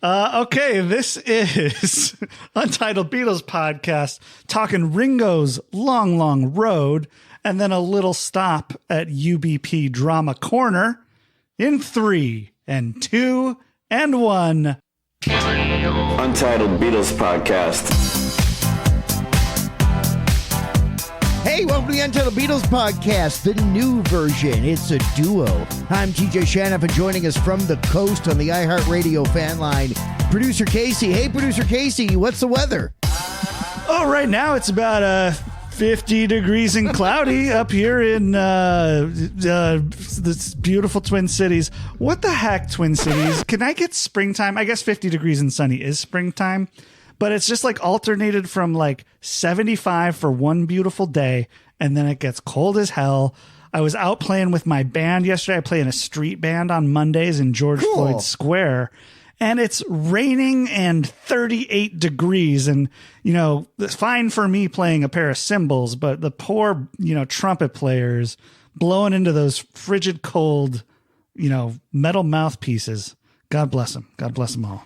Okay, this is Untitled Beatles Podcast, talking Ringo's Long Long Road, and then a little stop at UBP Drama Corner in 3 and 2 and 1. Untitled Beatles Podcast. Hey, welcome to the Untitled Beatles Podcast, the new version. It's a duo. I'm TJ Shanoff, and joining us from the coast on the iHeartRadio fan line, Producer Casey. Hey, Producer Casey, what's the weather? Oh, right now it's about 50 degrees and cloudy up here in this beautiful Twin Cities. What the heck, Twin Cities? Can I get springtime? I guess 50 degrees and sunny is springtime. But it's just like alternated from like 75 for one beautiful day, and then it gets cold as hell. I was out playing with my band yesterday. I play in a street band on Mondays in George Floyd Square, and it's raining and 38 degrees. And, you know, it's fine for me playing a pair of cymbals, but the poor, you know, trumpet players blowing into those frigid cold, you know, metal mouthpieces. God bless them. God bless them all.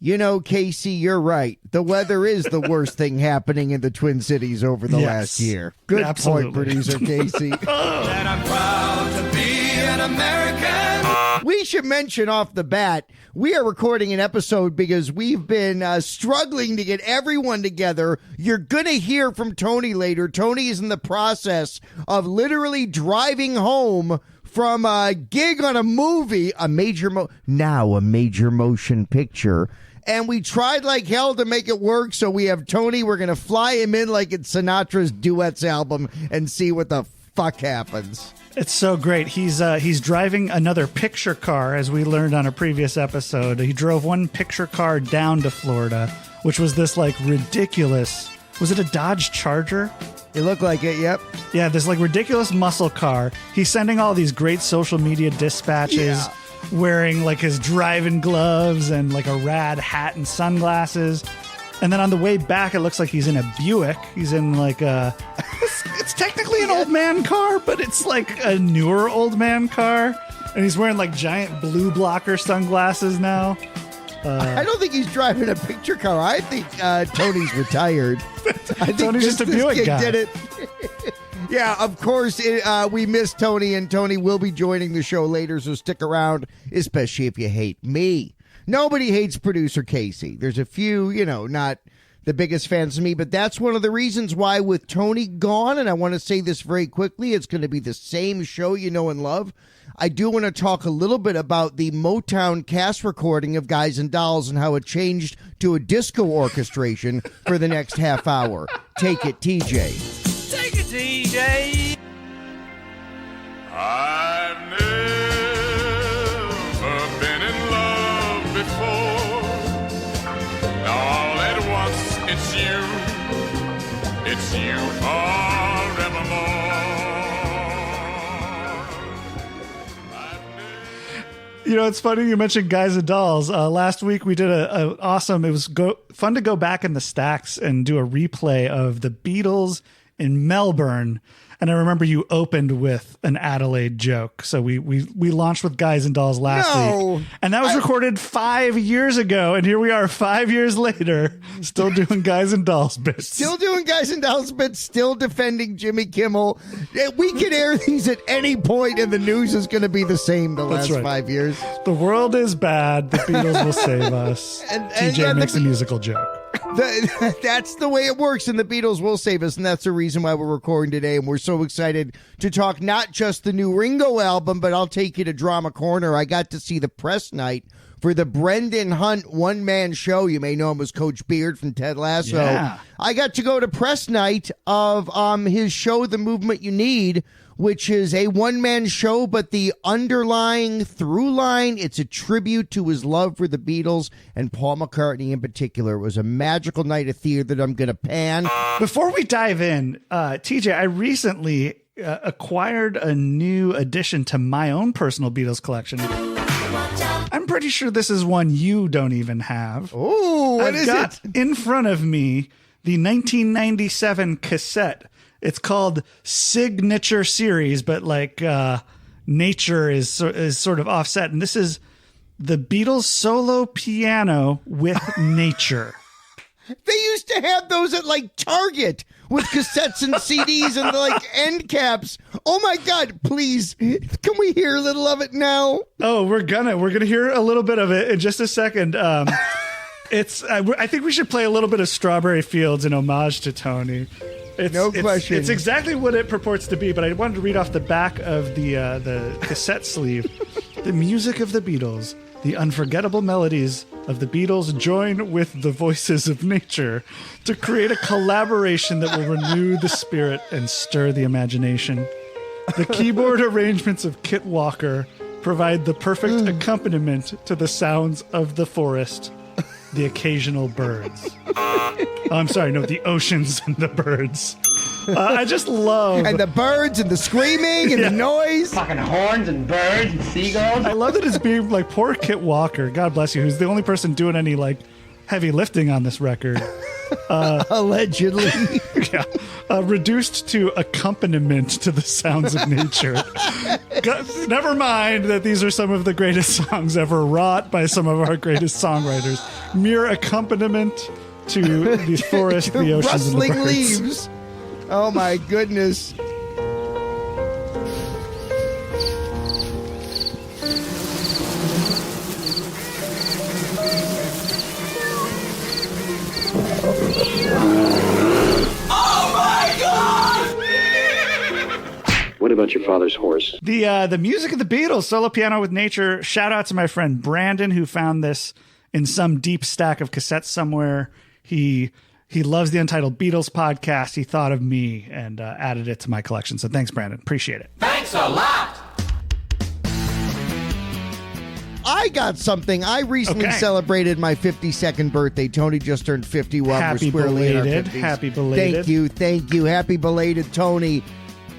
You know, Casey, you're right. The weather is the worst thing happening in the Twin Cities over the last year. Good point, Producer Casey. That I'm proud to be an American. We should mention off the bat, we are recording an episode because we've been struggling to get everyone together. You're going to hear from Tony later. Tony is in the process of literally driving home from a gig on a movie, a major motion picture. And we tried like hell to make it work, so we have Tony. We're going to fly him in like it's Sinatra's Duets album and see what the fuck happens. It's so great. He's driving another picture car, as we learned on a previous episode. He drove one picture car down to Florida, which was this like ridiculous. Was it a Dodge Charger? It looked like it, yep. Yeah, this like ridiculous muscle car. He's sending all these great social media dispatches, wearing like his driving gloves and like a rad hat and sunglasses. And then on the way back, it looks like he's in a Buick. He's in like a... It's technically an old man car, but it's like a newer old man car. And he's wearing like giant blue blocker sunglasses now. I don't think he's driving a picture car. I think Tony's retired. I think Tony's just a Buick guy. Did it. Yeah, of course, we miss Tony, and Tony will be joining the show later, so stick around, especially if you hate me. Nobody hates Producer Casey. There's a few, you know, not the biggest fans of me, but that's one of the reasons why with Tony gone, and I want to say this very quickly, it's going to be the same show you know and love. I do want to talk a little bit about the Motown cast recording of Guys and Dolls and how it changed to a disco orchestration for the next half hour. Take it, TJ. Take it, DJ. I've never been in love before. All at once, it's you forevermore. You know, it's funny you mentioned Guys and Dolls. Last week we did a awesome, it was fun to go back in the stacks and do a replay of the Beatles in Melbourne. And I remember you opened with an Adelaide joke. So we launched with Guys and Dolls last week. And that was recorded 5 years ago. And here we are 5 years later, still doing Guys and Dolls bits. Still doing Guys and Dolls bits, still defending Jimmy Kimmel. We can air these at any point, and the news is going to be the same the last 5 years. The world is bad. The Beatles will save us. And TJ makes a musical joke. That's the way it works, and the Beatles will save us, and that's the reason why we're recording today, and we're so excited to talk not just the new Ringo album, but I'll take you to Drama Corner. I got to see the press night for the Brendan Hunt one-man show. You may know him as Coach Beard from Ted Lasso. Yeah. I got to go to press night of his show, The Movement You Need, which is a one-man show, but the underlying through line, it's a tribute to his love for the Beatles and Paul McCartney in particular. It was a magical night of theater that I'm going to pan. Before we dive in, TJ, I recently acquired a new addition to my own personal Beatles collection. I'm pretty sure this is one you don't even have. Oh, what is it? In front of me, the 1997 cassette. It's called Signature Series, but like nature is sort of offset. And this is The Beatles solo piano with nature. They used to have those at like Target with cassettes and CDs and like end caps. Oh my God, please. Can we hear a little of it now? Oh, we're gonna hear a little bit of it in just a second. I think we should play a little bit of Strawberry Fields in homage to Tony. No question. It's exactly what it purports to be, but I wanted to read off the back of the cassette sleeve. The music of the Beatles, the unforgettable melodies of the Beatles join with the voices of nature to create a collaboration that will renew the spirit and stir the imagination. The keyboard arrangements of Kit Walker provide the perfect accompaniment to the sounds of the forest, the occasional birds. The oceans and the birds. I just love... And the birds and the screaming and the noise. Fucking horns and birds and seagulls. I love that it's being like poor Kit Walker, God bless you, who's the only person doing any like heavy lifting on this record. Allegedly. Yeah. Reduced to accompaniment to the sounds of nature. Never mind that these are some of the greatest songs ever wrought by some of our greatest songwriters. Mere accompaniment to the forest, the oceans, and the rustling birds. leaves. Oh my goodness. What about your father's horse? The music of the Beatles, solo piano with nature. Shout out to my friend Brandon, who found this in some deep stack of cassettes somewhere. He loves the Untitled Beatles podcast. He thought of me and added it to my collection. So thanks, Brandon. Appreciate it. Thanks a lot. I got something. I recently Okay. celebrated my 52nd birthday. Tony just turned 51. Happy We're squarely in our belated. 50s. Happy belated. Thank you. Happy belated, Tony.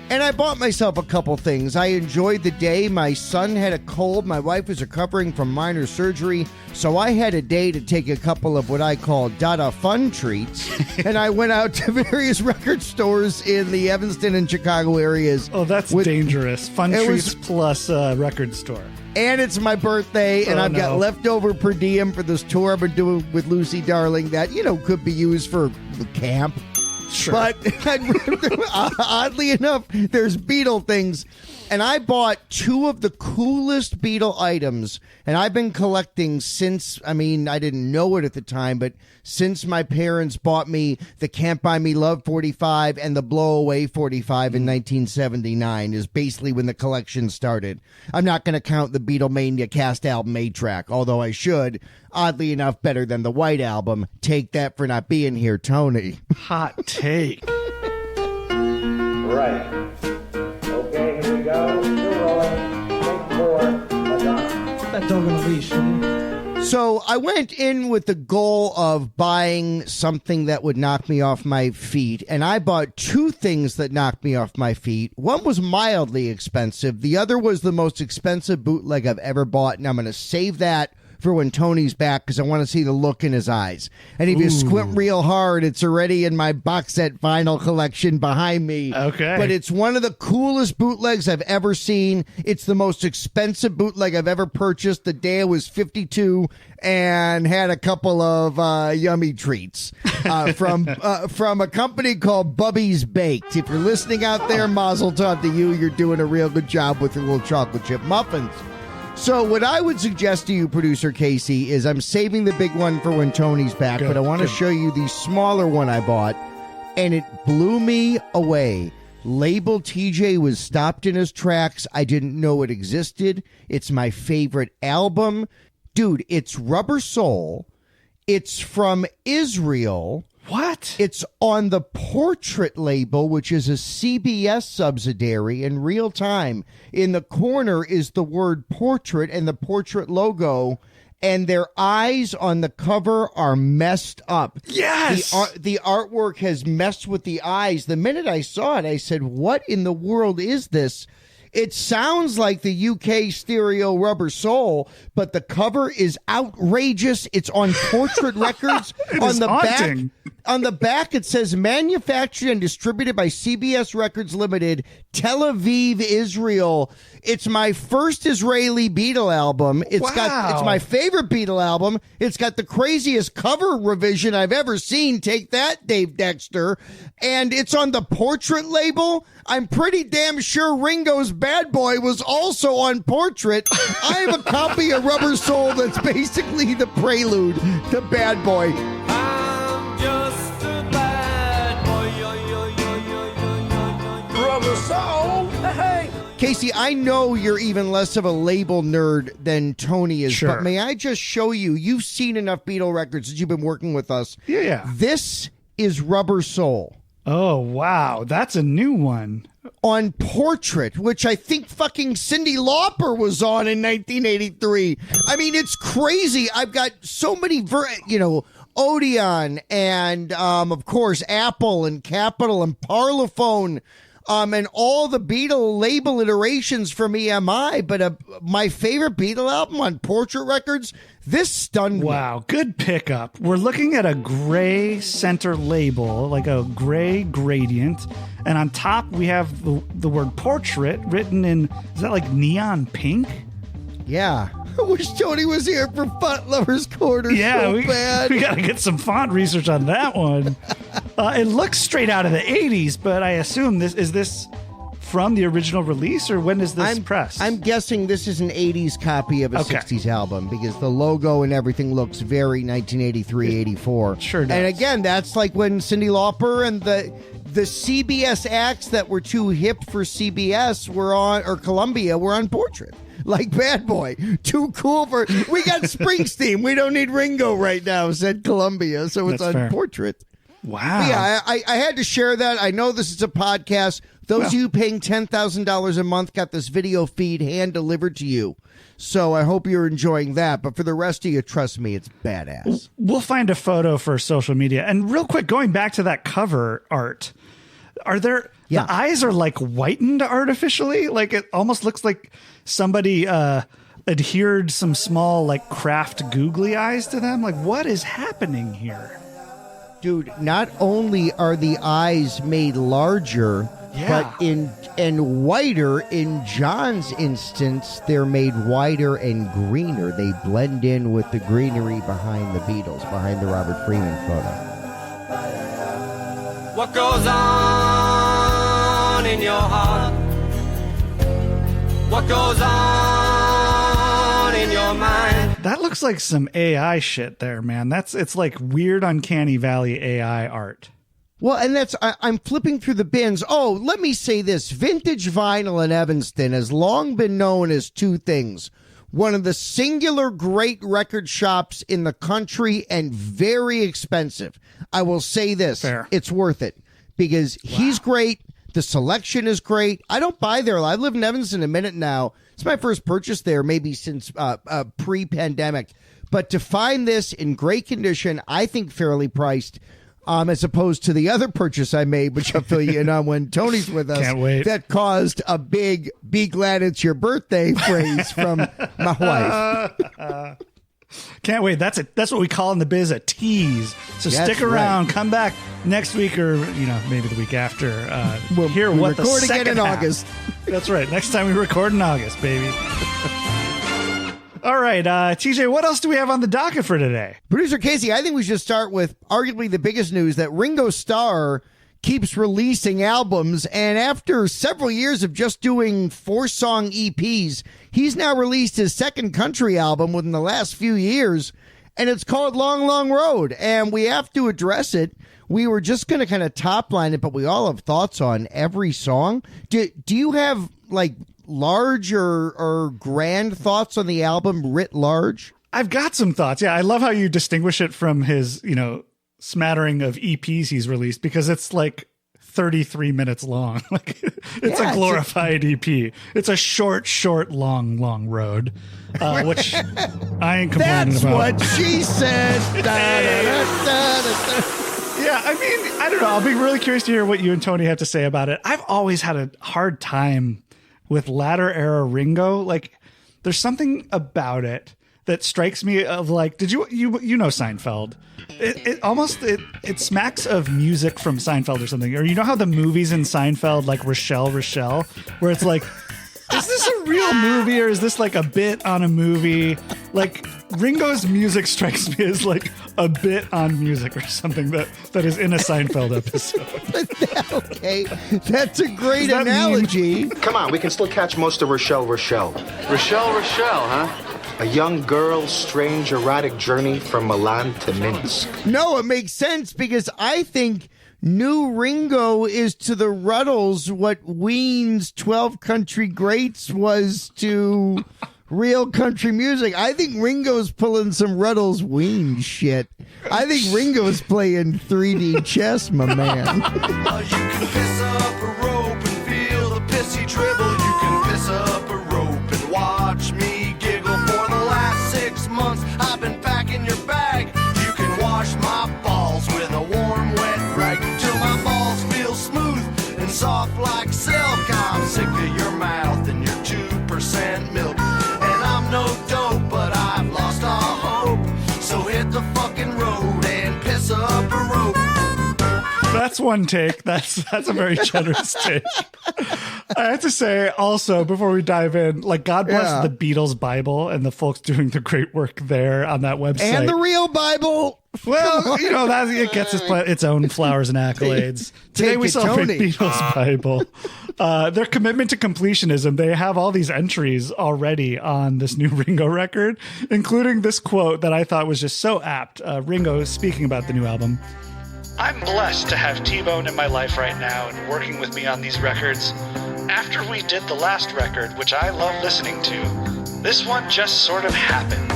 And I bought myself a couple things. I enjoyed the day. My son had a cold. My wife was recovering from minor surgery. So I had a day to take a couple of what I call Dada fun treats. And I went out to various record stores in the Evanston and Chicago areas. Oh, that's dangerous. Fun It treats was- plus record store. And it's my birthday, and Oh, I've got no. leftover per diem for this tour I've been doing with Lucy Darling that, could be used for the camp. Sure. But oddly enough, there's Beatle things. And I bought two of the coolest Beatle items. And I've been collecting since, I didn't know it at the time, but since my parents bought me the Can't Buy Me Love 45 and the Blow Away 45 in 1979 is basically when the collection started. I'm not going to count the Beatlemania cast album 8-track, although I should. Oddly enough, better than the White Album. Take that for not being here, Tony. Hot take. Right. Okay, here we go. Still rolling. Take 4. Madonna. That dog on a leash. So I went in with the goal of buying something that would knock me off my feet, and I bought two things that knocked me off my feet. One was mildly expensive. The other was the most expensive bootleg I've ever bought, and I'm going to save that for when Tony's back because I want to see the look in his eyes. And if you squint real hard, it's already in my box set vinyl collection behind me. Okay. But it's one of the coolest bootlegs I've ever seen. It's the most expensive bootleg I've ever purchased the day I was 52 and had a couple of yummy treats from a company called Bubby's Baked. If you're listening out there, mazel tov to you. You're doing a real good job with your little chocolate chip muffins. So what I would suggest to you, Producer Casey, is I'm saving the big one for when Tony's back, Good, but I want to good. show you the smaller one I bought, and it blew me away. Label TJ was stopped in his tracks. I didn't know it existed. It's my favorite album. Dude, it's Rubber Soul. It's from Israel. What? It's on the Portrait label, which is a CBS subsidiary in real time. In the corner is the word Portrait and the Portrait logo, and their eyes on the cover are messed up. Yes! The artwork has messed with the eyes. The minute I saw it, I said, what in the world is this? It sounds like the UK stereo Rubber Soul, but the cover is outrageous. It's on Portrait Records. On the haunting. On the back, it says manufactured and distributed by CBS Records Limited, Tel Aviv, Israel. It's my first Israeli Beatle album. It's my favorite Beatle album. It's got the craziest cover revision I've ever seen. Take that, Dave Dexter. And it's on the Portrait label. I'm pretty damn sure Ringo's Bad Boy was also on Portrait. I have a copy of Rubber Soul that's basically the prelude to Bad Boy. I'm just a bad boy. Rubber soul. Hey. Casey, I know you're even less of a label nerd than Tony is, Sure. but may I just show you? You've seen enough Beatle records that you've been working with us. Yeah. This is Rubber Soul. Oh, wow. That's a new one. On Portrait, which I think fucking Cyndi Lauper was on in 1983. I mean, it's crazy. I've got so many, Odeon and, of course, Apple and Capitol and Parlophone. And all the Beatle label iterations from EMI, but my favorite Beatle album on Portrait Records, this stunned me. Wow, good pickup. We're looking at a gray center label, like a gray gradient, and on top we have the word Portrait written in, is that like neon pink? Yeah. I wish Tony was here for Font Lovers Corner so bad. We got to get some font research on that one. It looks straight out of the 80s, but I assume is this from the original release, or when is this pressed? I'm guessing this is an 80s copy of a 60s album, because the logo and everything looks very 1983, 84. Sure does. And again, that's like when Cyndi Lauper and the CBS acts that were too hip for CBS were on, or Columbia, were on Portrait. Like Bad Boy. Too cool for... We got Springsteen. We don't need Ringo right now, said Columbia. So it's on Portrait. Wow. But yeah, I had to share that. I know this is a podcast. Those of you paying $10,000 a month got this video feed hand-delivered to you. So I hope you're enjoying that. But for the rest of you, trust me, it's badass. We'll find a photo for social media. And real quick, going back to that cover art, are there... Yeah. The eyes are like whitened artificially. Like it almost looks like somebody adhered some small like craft googly eyes to them. Like what is happening here? Dude, not only are the eyes made larger, but and whiter. In John's instance, they're made whiter and greener. They blend in with the greenery behind the Beatles, behind the Robert Freeman photo. What goes on in your heart? What goes on in your mind? That looks like some AI shit there, man. It's like weird Uncanny Valley AI art. Well, and I'm flipping through the bins. Oh, let me say this. Vintage vinyl in Evanston has long been known as two things. One of the singular great record shops in the country and very expensive. I will say this. Fair. It's worth it because he's great. The selection is great. I don't buy there. I've lived in Evanston a minute now. It's my first purchase there, maybe since pre-pandemic. But to find this in great condition, I think fairly priced, as opposed to the other purchase I made, which I'll fill you in on when Tony's with us. Can't wait. That caused a big "be glad it's your birthday" phrase from my wife. Can't wait. That's what we call in the biz a tease. So stick around. Come back next week, or maybe the week after. We'll hear what the record second again in half. August. That's right. Next time we record in August, baby. All right, TJ, what else do we have on the docket for today? Producer Casey, I think we should start with arguably the biggest news, that Ringo Starr keeps releasing albums, and after several years of just doing 4-song EPs, he's now released his second country album within the last few years, and it's called Long Long Road, and we have to address it. We were just going to kind of top line it, but we all have thoughts on every song. Do you have like large or grand thoughts on the album writ large? I've got some thoughts. Yeah, I love how you distinguish it from his, smattering of EPs he's released, because it's like 33 minutes long. Like it's a glorified EP. It's a short, long road, which I ain't complaining That's about. That's what she said. Yeah, I mean, I don't know. I'll be really curious to hear what you and Tony have to say about it. I've always had a hard time with latter era Ringo. Like, there's something about it that strikes me of like, did you know Seinfeld? It smacks of music from Seinfeld or something. Or you know how the movies in Seinfeld, like Rochelle, where it's like, is this a real movie or is this like a bit on a movie? Like, Ringo's music strikes me as like a bit on music or something that is in a Seinfeld episode. Okay, that's a great analogy. Come on, we can still catch most of Rochelle. Rochelle, huh? A young girl's strange erotic journey from Milan to Minsk. No, it makes sense because I think new Ringo is to the Ruddles what Ween's 12 Country Greats was to real country music. I think Ringo's pulling some Ruddles Ween shit. I think Ringo's playing 3D chess, my man. You can piss up a rope and feel the pissy dribble. You can piss up a rope and watch me giggle. For the last 6 months, I've been packing your bag. You can wash my balls with a warm, wet rag till my balls feel smooth and soft like silk. I'm sick of your mouth and your 2% milk. And I'm no dope, but I've lost all hope. So hit the fucking road and piss up a rope. That's one take. That's a very generous take. I have to say also, before we dive in, like, God bless the Beatles Bible and the folks doing the great work there on that website. And the real Bible. Well, you know, it gets its own flowers and accolades. Today we celebrate Beatles Bible. Their commitment to completionism, they have all these entries already on this new Ringo record, including this quote that I thought was just so apt. Ringo speaking about the new album. I'm blessed to have T-Bone in my life right now and working with me on these records. After we did the last record, which I love listening to, this one just sort of happened.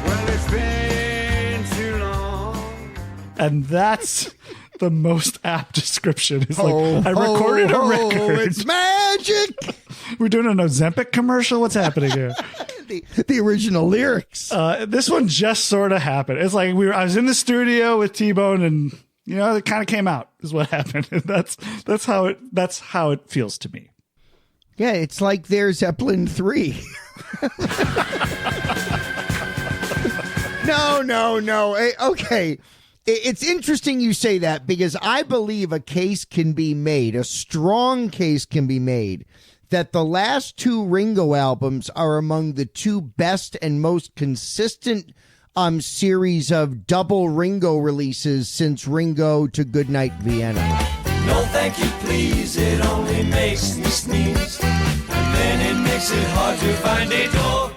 Well, it's been too long. And that's the most apt description. It's like, I recorded a record. It's magic. We're doing an Ozempic commercial. What's happening here? the original lyrics. This one just sort of happened. It's like I was in the studio with T-Bone and, you know, it kind of came out is what happened. And that's how it feels to me. Yeah, it's like their Zeppelin 3. No. Okay. It's interesting you say that because I believe a case can be made, a strong case can be made, that the last two Ringo albums are among the two best and most consistent series of double Ringo releases since Ringo to Goodnight Vienna. No thank you please, it only makes me sneeze. And then it makes it hard to find a door.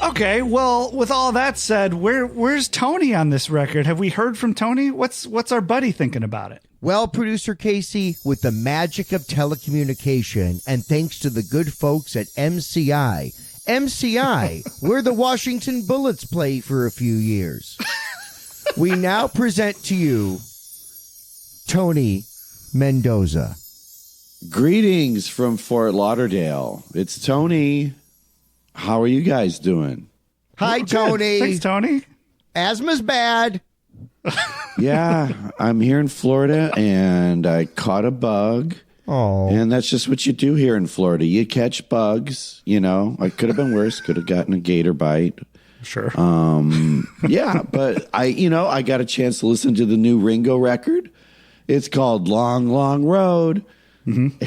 Okay, well, with all that said, where's Tony on this record? Have we heard from Tony? What's our buddy thinking about it? Well, producer Casey, with the magic of telecommunication and thanks to the good folks at MCI, where the Washington Bullets played for a few years, we now present to you Tony Mendoza. Greetings from Fort Lauderdale. It's Tony. How are you guys doing? Hi, Good. Tony. Thanks, Tony. Asthma's bad. Yeah, I'm here in Florida, and I caught a bug. Oh. And that's just what you do here in Florida. You catch bugs, you know. I could have been worse. Could have gotten a gator bite. Sure. Yeah, but I got a chance to listen to the new Ringo record. It's called Long Long Road. Mm-hmm.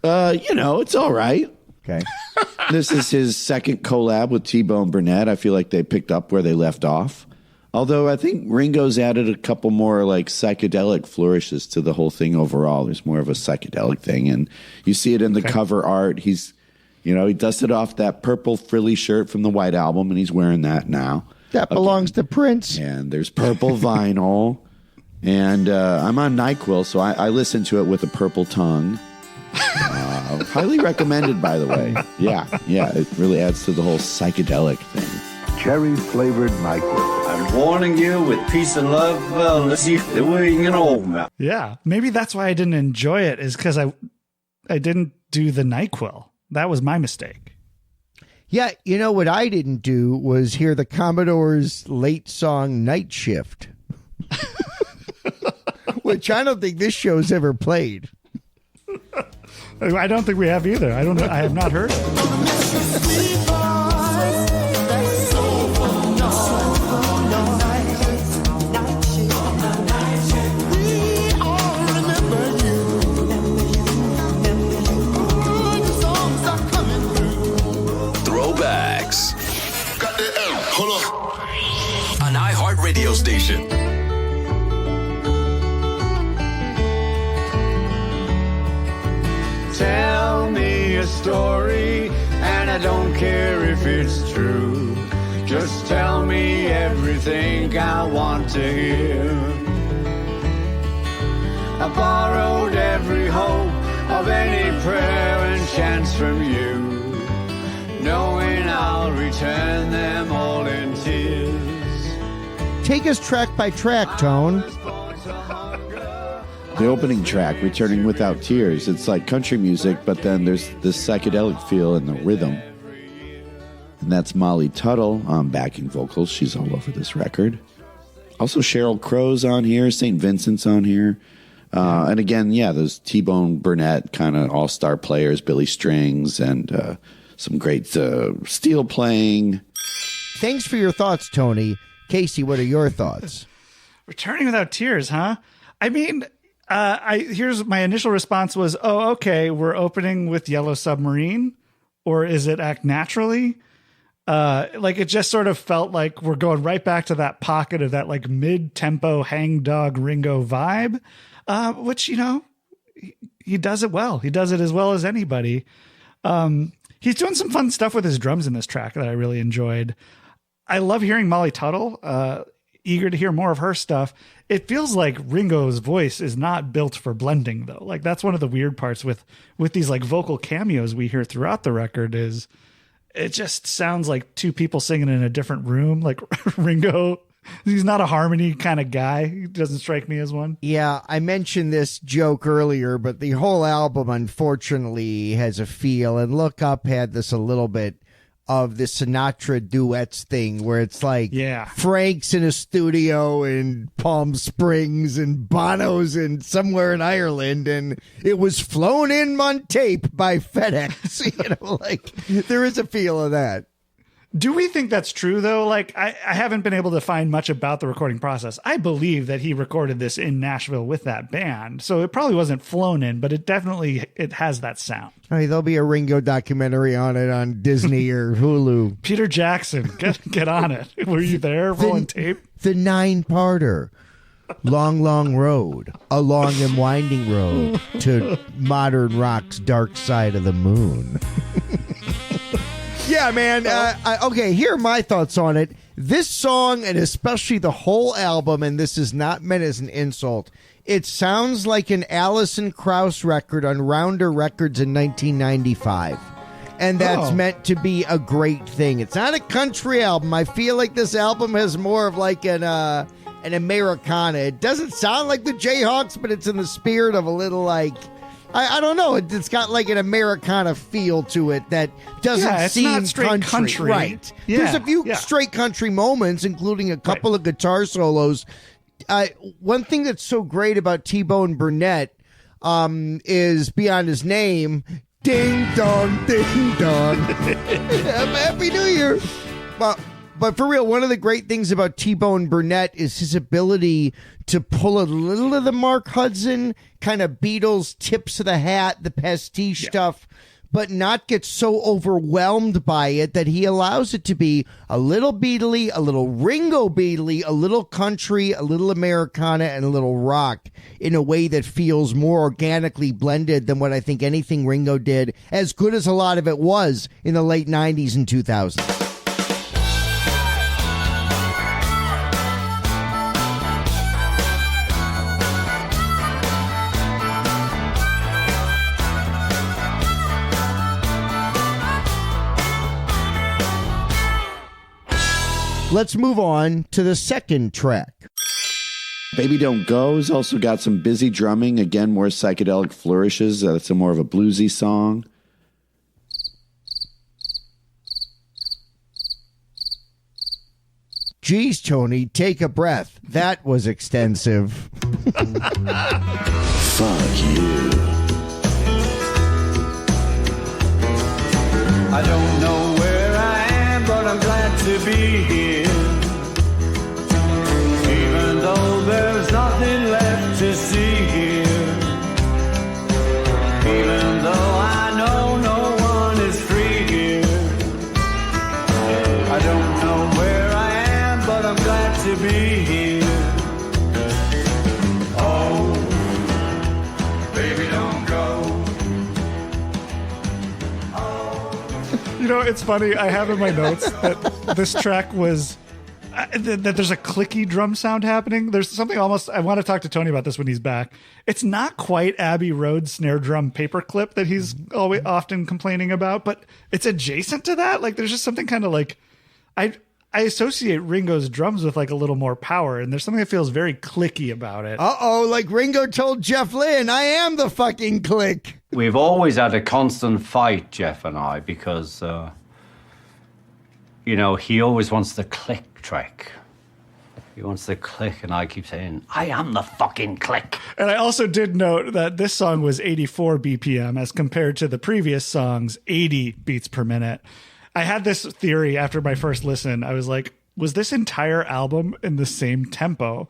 It's all right. Okay. This is his second collab with T-Bone Burnett. I feel like they picked up where they left off. Although I think Ringo's added a couple more like psychedelic flourishes to the whole thing overall. There's more of a psychedelic thing. And you see it in the cover art. He's, he dusted off that purple frilly shirt from the White Album, and he's wearing that now. That belongs to Prince. And there's purple vinyl. And I'm on NyQuil, so I listen to it with a purple tongue. Highly recommended, by the way. Yeah, it really adds to the whole psychedelic thing. Cherry-flavored NyQuil. I'm warning you with peace and love, unless you're doing an old man. Yeah, maybe that's why I didn't enjoy it, is because I didn't do the NyQuil. That was my mistake. Yeah, what I didn't do was hear the Commodore's late song Night Shift. which I don't think this show's ever played. I don't think we have either. I don't know. I have not heard it. Throwbacks. Hold up. An iHeart radio station. Tell me a story, and I don't care if it's true. Just tell me everything I want to hear. I borrowed every hope of any prayer and chance from you, knowing I'll return them all in tears. Take us track by track, Tone. The opening track, Returning Without Tears, it's like country music, but then there's this psychedelic feel in the rhythm. And that's Molly Tuttle on backing vocals. She's all over this record. Also Sheryl Crow's on here, St. Vincent's on here. And again, yeah, those T-Bone Burnett kind of all-star players, Billy Strings, and some great steel playing. Thanks for your thoughts, Tony. Casey, what are your thoughts? Returning Without Tears, huh? I mean... here's my initial response was, oh, okay, we're opening with Yellow Submarine, or is it Act Naturally? Like it just sort of felt like we're going right back to that pocket of that like mid-tempo hangdog Ringo vibe, which, you know, he does it well. He does it as well as anybody. He's doing some fun stuff with his drums in this track that I really enjoyed. I love hearing Molly Tuttle. Eager to hear more of her stuff. It feels like Ringo's voice is not built for blending, though. Like that's one of the weird parts with these like vocal cameos we hear throughout the record is it just sounds like two people singing in a different room. Like Ringo, he's not a harmony kind of guy. He doesn't strike me as one. Yeah, I mentioned this joke earlier, but the whole album, unfortunately, has a feel. And Look Up had this a little bit of the Sinatra duets thing where it's like Frank's in a studio in Palm Springs and Bono's in somewhere in Ireland and it was flown in on tape by FedEx. You know, like there is a feel of that. Do we think that's true, though? Like, I haven't been able to find much about the recording process. I believe that he recorded this in Nashville with that band. So it probably wasn't flown in, but it has that sound. I mean, there'll be a Ringo documentary on it on Disney or Hulu. Peter Jackson, get on it. Were you there rolling tape? The 9-parter. Long, long road. A long and winding road to modern rock's dark side of the moon. Yeah, man. Okay, here are my thoughts on it. This song, and especially the whole album, and this is not meant as an insult, it sounds like an Alison Krauss record on Rounder Records in 1995. And that's meant to be a great thing. It's not a country album. I feel like this album has more of like an Americana. It doesn't sound like the Jayhawks, but it's in the spirit of a little like... I don't know. It's got like an Americana feel to it that doesn't seem not straight country. Right. Yeah, There's a few straight country moments, including a couple of guitar solos. One thing that's so great about T-Bone Burnett is beyond his name, ding dong, ding dong. Happy New Year. But for real, one of the great things about T-Bone Burnett is his ability to pull a little of the Mark Hudson kind of Beatles tips of the hat, the pastiche stuff, but not get so overwhelmed by it that he allows it to be a little Beatley, a little Ringo Beatley, a little country, a little Americana, and a little rock in a way that feels more organically blended than what I think anything Ringo did, as good as a lot of it was in the late 90s and 2000s. Let's move on to the second track. Baby Don't Go's also got some busy drumming. Again, more psychedelic flourishes. That's more of a bluesy song. Geez, Tony, take a breath. That was extensive. Fuck you. I don't know where I am, but I'm glad to be here. Even though there's nothing left to see here. Even though I know no one is free here. I don't know where I am, but I'm glad to be here. Oh, baby, don't go. You know, it's funny. I have in my notes that this track was that there's a clicky drum sound happening. There's something almost. I want to talk to Tony about this when he's back. It's not quite Abbey Road snare drum paperclip that he's always often complaining about, but it's adjacent to that. Like there's just something kind of like I associate Ringo's drums with like a little more power, and there's something that feels very clicky about it. Like Ringo told Jeff Lynne, I am the fucking click. We've always had a constant fight, Jeff and I, because, he always wants the click track. He wants the click, and I keep saying, I am the fucking click. And I also did note that this song was 84 BPM as compared to the previous song's 80 beats per minute. I had this theory after my first listen. I was like, was this entire album in the same tempo?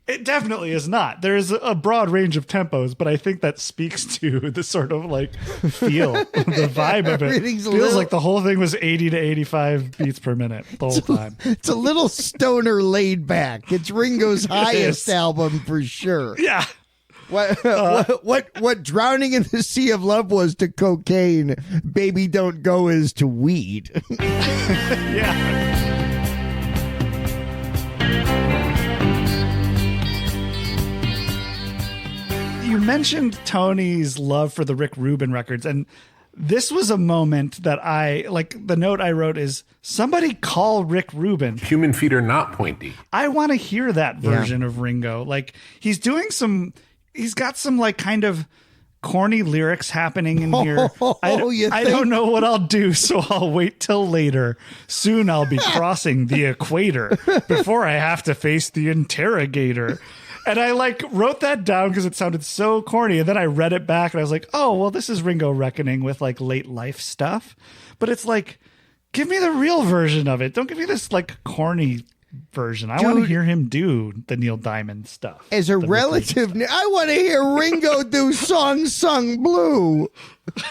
It definitely is not. There is a broad range of tempos, but I think that speaks to the sort of like feel, the vibe of it. Feels like the whole thing was 80 to 85 beats per minute the whole time. It's a little stoner laid back. It's Ringo's highest album for sure. Yeah. What Drowning in the Sea of Love was to cocaine, Baby Don't Go is to weed. Yeah. You mentioned Tony's love for the Rick Rubin records, and this was a moment that the note I wrote is, somebody call Rick Rubin. Human feet are not pointy. I want to hear that version of Ringo. Like, he's got some like kind of corny lyrics happening in here. I don't know what I'll do, so I'll wait till later. Soon I'll be crossing the equator before I have to face the interrogator. And I wrote that down because it sounded so corny. And then I read it back and I was like, oh, well, this is Ringo reckoning with like late life stuff. But it's like, give me the real version of it. Don't give me this like corny version. I want to hear him do the Neil Diamond stuff. As a relative, I want to hear Ringo do Song Sung Blue.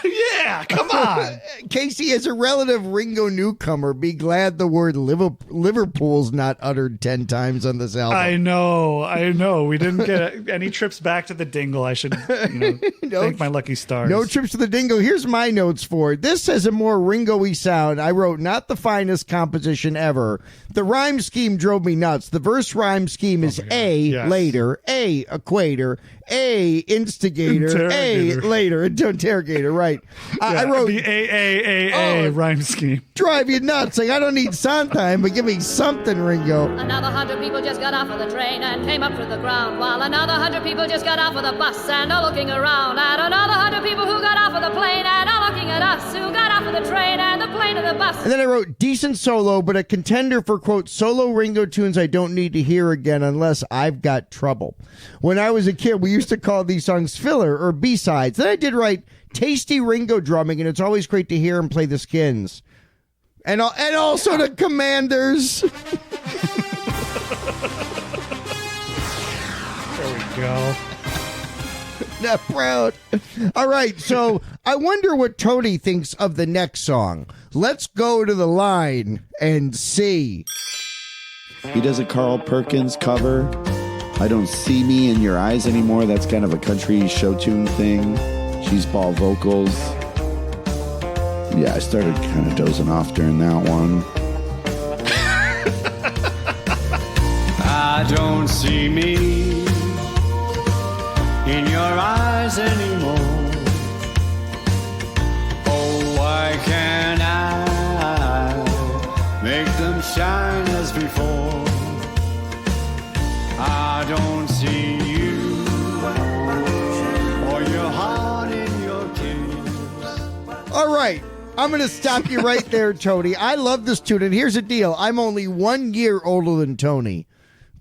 Yeah, come on. Casey, as a relative Ringo newcomer, be glad the word Liverpool's not uttered 10 times on this album. I know. We didn't get any trips back to the Dingle. I should thank my lucky stars. No trips to the Dingle. Here's my notes for it. This has a more Ringo-y sound. I wrote, not the finest composition ever. The rhyme scheme drove me nuts. The verse rhyme scheme is later, A, equator, A, instigator, A, later, interrogator, right. I wrote the A rhyme scheme. Drive you nuts. Like, I don't need Sondheim, but give me something, Ringo. Another 100 people just got off of the train and came up to the ground, while another 100 people just got off of the bus and are looking around at another 100 people who got off of the plane and are looking at us who got off of the train and the plane and the bus. And then I wrote, decent solo, but a contender for, quote, solo Ringo tunes I don't need to hear again unless I've got trouble. When I was a kid, we used to call these songs filler or B-sides. Then I did write tasty Ringo drumming, and it's always great to hear him play the Skins. And also the Commanders. There we go. Not proud. All right, so I wonder what Tony thinks of the next song. Let's go to the line and see. He does a Carl Perkins cover. I Don't See Me in Your Eyes Anymore. That's kind of a country show tune thing. She's ball vocals. Yeah, I started kind of dozing off during that one. I don't see me in your eyes anymore. Oh, why can't I make them shine as before? I don't see you or your heart in your tears. All right. I'm going to stop you right there, Tony. I love this tune, and here's the deal. I'm only 1 year older than Tony,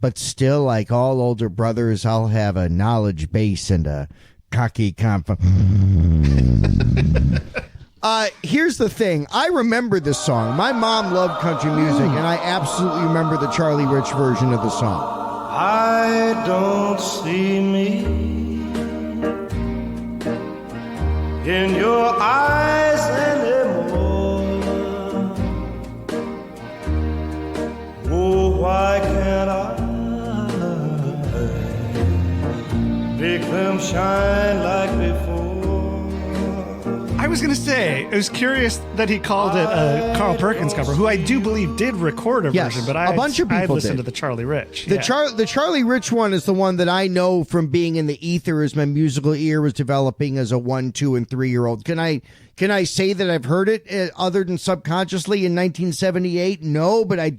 but still, like all older brothers, I'll have a knowledge base and a cocky here's the thing. I remember this song. My mom loved country music, and I absolutely remember the Charlie Rich version of the song. I don't see me in your eyes anymore. Oh, why can't I make them shine like before? I was going to say, I was curious that he called it a Carl Perkins cover, who I do believe did record a version, but a bunch of people listened did. to the Charlie Rich. The Charlie Rich one is the one that I know from being in the ether as my musical ear was developing as a 1, 2, and 3-year-old. Can I say that I've heard it other than subconsciously in 1978? No, but I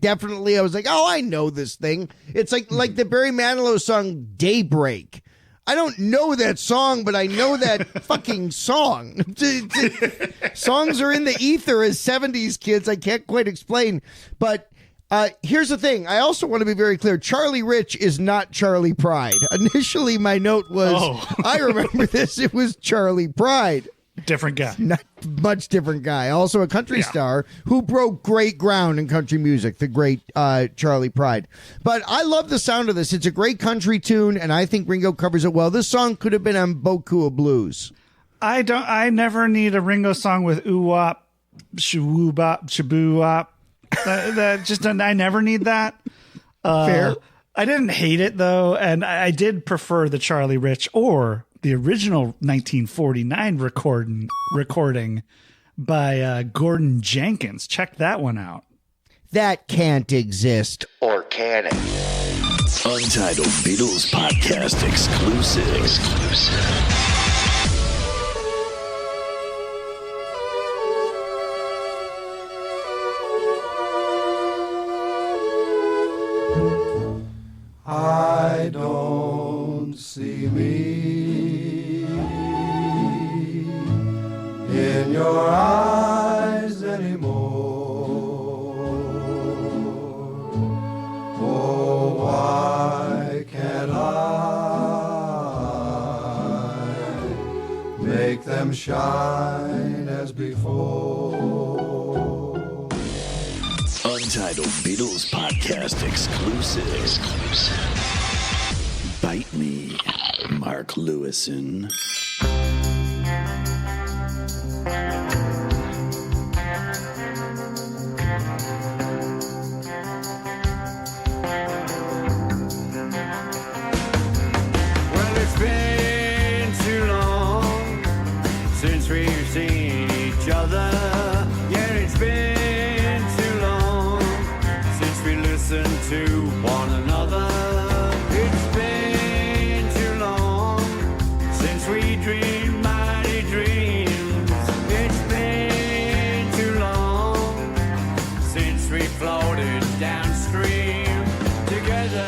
was like, oh, I know this thing. It's like the Barry Manilow song Daybreak. I don't know that song, but I know that fucking song. Songs are in the ether as 70s kids. I can't quite explain. But here's the thing. I also want to be very clear. Charlie Rich is not Charlie Pride. Initially, my note was, I remember this. It was Charlie Pride. Different guy. Not much different guy. Also a country star who broke great ground in country music, the great Charlie Pride. But I love the sound of this. It's a great country tune, and I think Ringo covers it well. This song could have been on Boku of Blues. I never need a Ringo song with oo-wop, shoo-wop, shaboo-wop. I never need that. Fair. I didn't hate it, though, and I did prefer the Charlie Rich or the original 1949 recording by Gordon Jenkins. Check that one out. That can't exist. Or can it? Untitled Beatles Podcast exclusive. I don't see me in your eyes anymore. Oh, why can't I make them shine as before? Untitled Beatles Podcast exclusive. Bite me, Mark Lewison. Well, it's been too long since we've seen each other. Yeah, it's been too long since we listened to one another. It's been too long since we dreamed mighty dreams. It's been too long since we floated downstream together.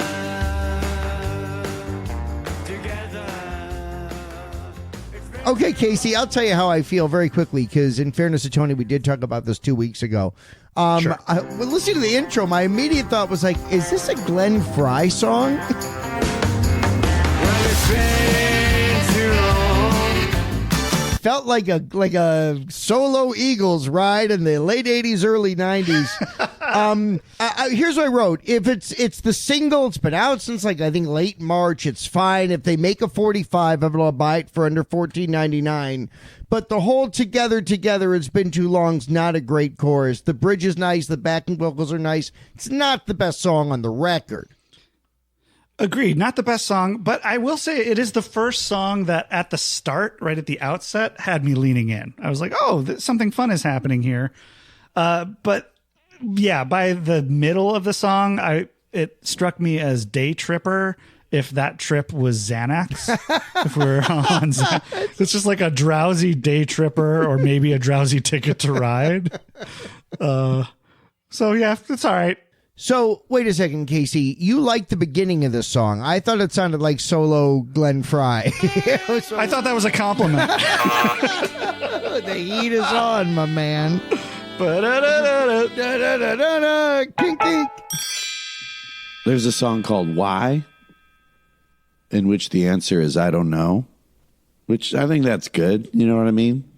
Okay, Casey, I'll tell you how I feel very quickly, because in fairness to Tony, we did talk about this 2 weeks ago. Sure. Listening to the intro, my immediate thought was like, is this a Glenn Fry song? Well, it's been too long. Felt like a solo Eagles ride in the late 80s, early 90s. Here's what I wrote. If it's the single, it's been out since I think late March, it's fine. If they make a 45, I'm going to buy it for under $14.99. But the whole together, it's been too long is not a great chorus. The bridge is nice. The backing vocals are nice. It's not the best song on the record. Agreed. Not the best song, but I will say it is the first song that at the start, right at the outset, had me leaning in. I was like, oh, something fun is happening here. But yeah, by the middle of the song, it struck me as Day Tripper. If that trip was Xanax, if we're on, it's just like a drowsy day tripper, or maybe a drowsy ticket to ride. So yeah, it's all right. So wait a second, Casey. You liked the beginning of this song. I thought it sounded like solo Glenn Fry. I thought that was a compliment. The heat is on, my man. Kink, kink. There's a song called Why, in which the answer is I don't know, which I think that's good. You know what I mean?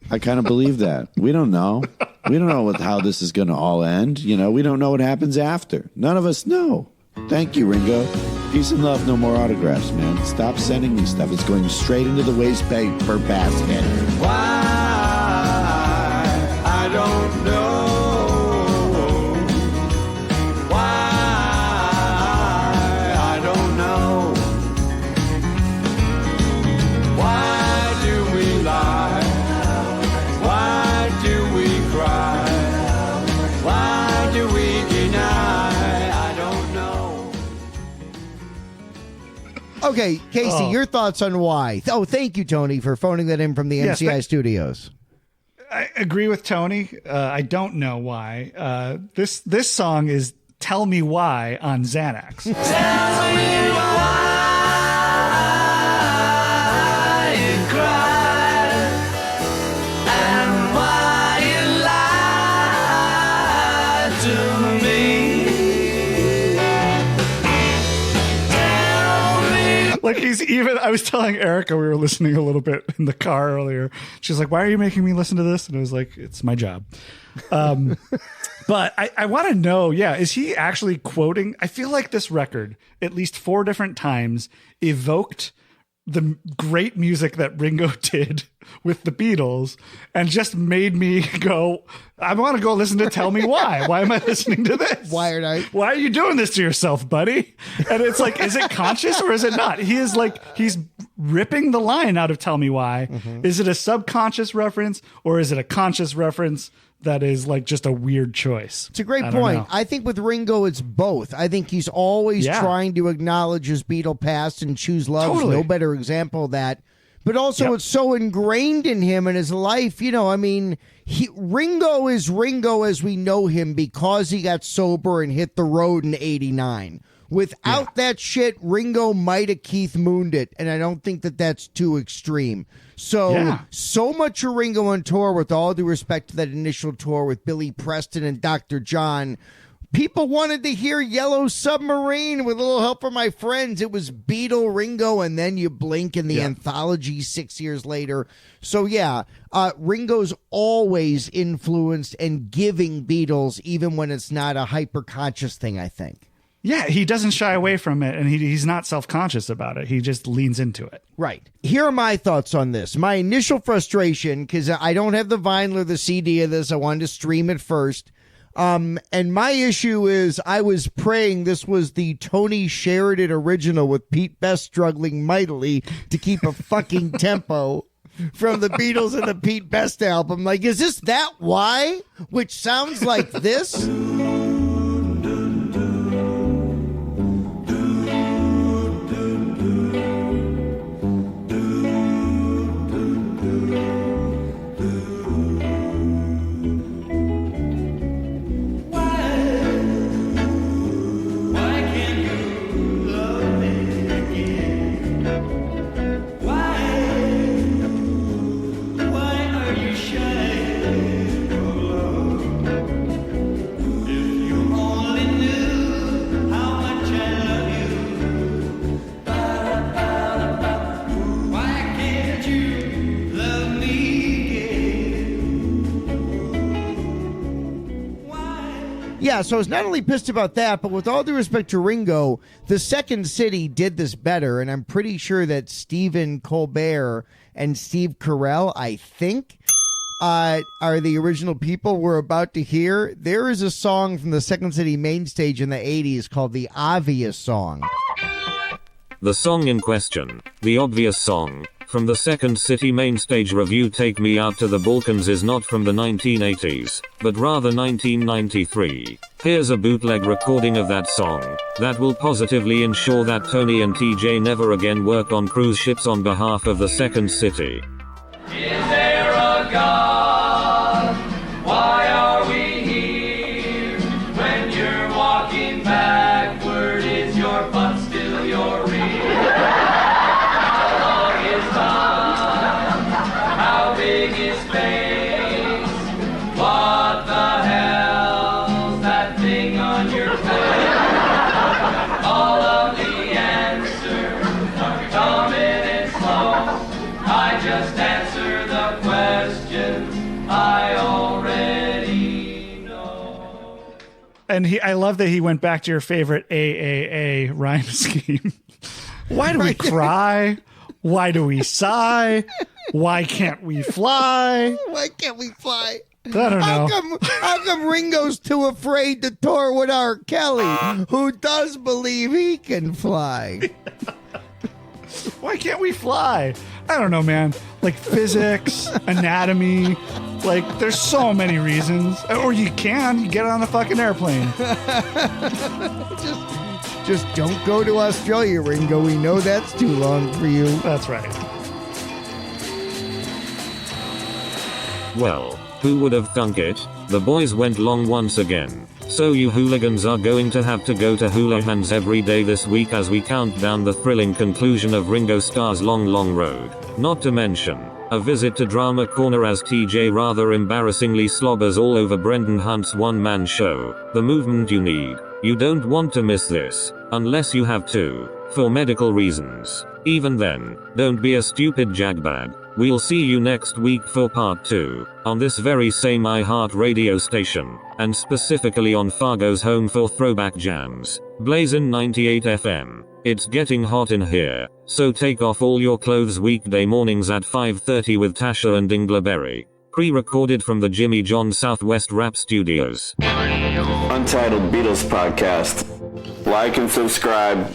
I kind of believe that. We don't know. We don't know how this is going to all end. You know, we don't know what happens after. None of us know. Thank you, Ringo. Peace and love, no more autographs, man. Stop sending me stuff. It's going straight into the waste paper basket. Why? I don't know. Okay, Casey, your thoughts on why? Oh, thank you, Tony, for phoning that in from the MCI studios. I agree with Tony. I don't know why. This song is Tell Me Why on Xanax. Tell me why you cry and why you lie to me. Like I was telling Erica, we were listening a little bit in the car earlier. She's like, why are you making me listen to this? And I was like, it's my job. But I want to know, is he actually quoting? I feel like this record, at least 4 different times, evoked the great music that Ringo did with the Beatles and just made me go, I want to go listen to Tell Me Why. Why am I listening to this? Why are you doing this to yourself, buddy? And it's like, is it conscious or is it not? He's ripping the line out of Tell Me Why. Mm-hmm. Is it a subconscious reference or is it a conscious reference that is like just a weird choice? It's a great point. I think with Ringo, it's both. I think he's always trying to acknowledge his Beatle past and choose love. Totally. No better example of that. But also it's so ingrained in him and his life. You know, I mean, Ringo is Ringo as we know him because he got sober and hit the road in '89. Without that shit, Ringo might have Keith Mooned it, and I don't think that that's too extreme. So much of Ringo on tour, with all due respect to that initial tour with Billy Preston and Dr. John, people wanted to hear Yellow Submarine with a little help from my friends. It was Beatle Ringo, and then you blink in the anthology 6 years later. So Ringo's always influenced and giving Beatles, even when it's not a hyper-conscious thing, I think. Yeah, he doesn't shy away from it, and he's not self-conscious about it. He just leans into it. Right. Here are my thoughts on this. My initial frustration, because I don't have the vinyl or the CD of this. I wanted to stream it first. And my issue is I was praying this was the Tony Sheridan original with Pete Best struggling mightily to keep a fucking tempo from the Beatles and the Pete Best album. Like, is this that why? Which sounds like this. Yeah, so I was not only pissed about that, but with all due respect to Ringo, the Second City did this better, and I'm pretty sure that Stephen Colbert and Steve Carell, I think, are the original people we're about to hear. There is a song from the Second City main stage in the 80s called The Obvious Song. The song in question, The Obvious Song, from the Second City Mainstage review Take Me Out to the Balkans, is not from the 1980s, but rather 1993. Here's a bootleg recording of that song, that will positively ensure that Tony and TJ never again work on cruise ships on behalf of the Second City. Is there a God? Why are we here? When you're walking backward, is your butt still your rear? How big is space? What the hell's that thing on your face? And I love that he went back to your favorite AAA rhyme scheme. Why do we cry? Why do we sigh? Why can't we fly? Why can't we fly? I don't know. How come Ringo's too afraid to tour with R. Kelly, who does believe he can fly? Why can't we fly? I don't know, man. Like physics, anatomy, like there's so many reasons. Or you get on a fucking airplane. Just don't go to Australia, Ringo. We know that's too long for you. That's right. Well, who would have thunk it? The boys went long once again. So you hooligans are going to have to go to hula hands every day this week as we count down the thrilling conclusion of Ringo Starr's Long Long Road. Not to mention, a visit to Drama Corner as TJ rather embarrassingly slobbers all over Brendan Hunt's one-man show. The movement you need. You don't want to miss this, unless you have to, for medical reasons. Even then, don't be a stupid jagbag. We'll see you next week for part 2, on this very same iHeart radio station, and specifically on Fargo's home for throwback jams, Blazin' 98 FM. It's getting hot in here, so take off all your clothes weekday mornings at 5:30 with Tasha and Dingleberry. Pre-recorded from the Jimmy John Southwest Rap Studios. Untitled Beatles Podcast. Like and subscribe.